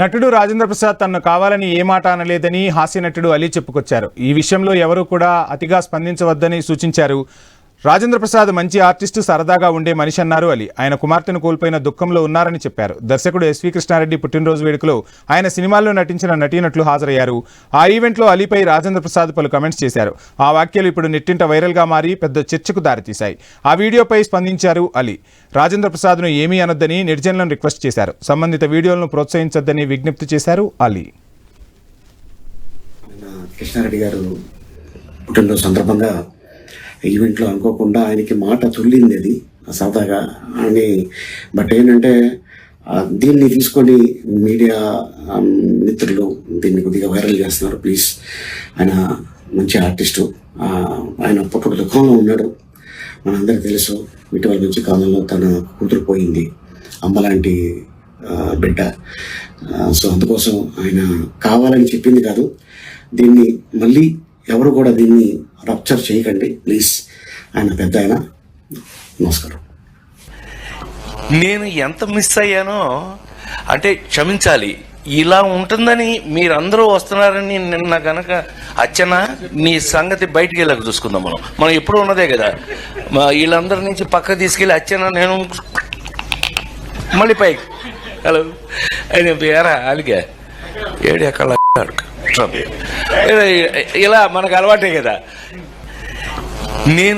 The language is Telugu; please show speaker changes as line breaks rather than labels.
నటుడు రాజేంద్ర ప్రసాద్ తనను కావాలని ఏ మాట అనలేదని హాస్య నటుడు అలీ చెప్పుకొచ్చారు. ఈ విషయంలో ఎవరూ కూడా అతిగా స్పందించవద్దని సూచించారు. రాజేంద్ర ప్రసాద్ మంచి ఆర్టిస్టు, సరదాగా ఉండే మనిషి అన్నారు అలీ. ఆయన కుమార్తెను కోల్పోయిన దుఃఖంలో ఉన్నారని చెప్పారు. దర్శకుడు ఎస్వి కృష్ణారెడ్డి పుట్టినరోజు వేడుకలో ఆయన సినిమాల్లో నటించిన నటీనటులు హాజరయ్యారు. ఆ ఈవెంట్లో అలీపై రాజేంద్ర ప్రసాద్ పలు కమెంట్స్ చేశారు. ఆ వ్యాఖ్యలు ఇప్పుడు నెట్టింట వైరల్గా మారి పెద్ద చర్చకు దారితీశాయి. ఆ వీడియోపై స్పందించారు అలీ. రాజేంద్ర ప్రసాద్ను ఏమీ అనొద్దని నెటిజన్లను రిక్వెస్ట్ చేశారు. సంబంధిత వీడియోలను ప్రోత్సహించొద్దని విజ్ఞప్తి చేశారు అలీ.
కృష్ణారెడ్డి గారు పుట్టినరోజు సందర్భంగా ఈవెంట్లో అనుకోకుండా ఆయనకి మాట తుల్లింది, అది సరదాగా అని. బట్ ఏంటంటే దీన్ని తీసుకొని మీడియా మిత్రులు దీన్ని కొద్దిగా వైరల్ చేస్తున్నారు. ప్లీజ్, ఆయన మంచి ఆర్టిస్టు, ఆయన పుట్టుక దుఃఖంలో ఉన్నాడు, మనందరికీ తెలుసు. ఇటీవల మంచి కాలంలో తన కూతురు పోయింది, అమ్మలాంటి బిడ్డ. సో అందుకోసం ఆయన కావాలని చెప్పింది కాదు. దీన్ని మళ్ళీ ఎవరు కూడా దీన్ని రప్చర్ చేయకండి ప్లీజ్. ఆయన పెద్ద ఆయన. నమస్కారం.
నేను ఎంత మిస్ అయ్యానో అంటే క్షమించాలి. ఇలా ఉంటుందని మీరందరూ వస్తున్నారని నిన్న కనుక అచ్చనా నీ సంగతి బయటికి వెళ్ళక చూసుకుందాం. మనం ఎప్పుడు ఉన్నదే కదా. వీళ్ళందరి నుంచి పక్క తీసుకెళ్ళి అచ్చనా నేను మళ్ళీ పైకి హలో ఆయన పేరా అలిగా ఏడు ఎక్కడ ఇలా మనకు అలవాటే కదా. నేను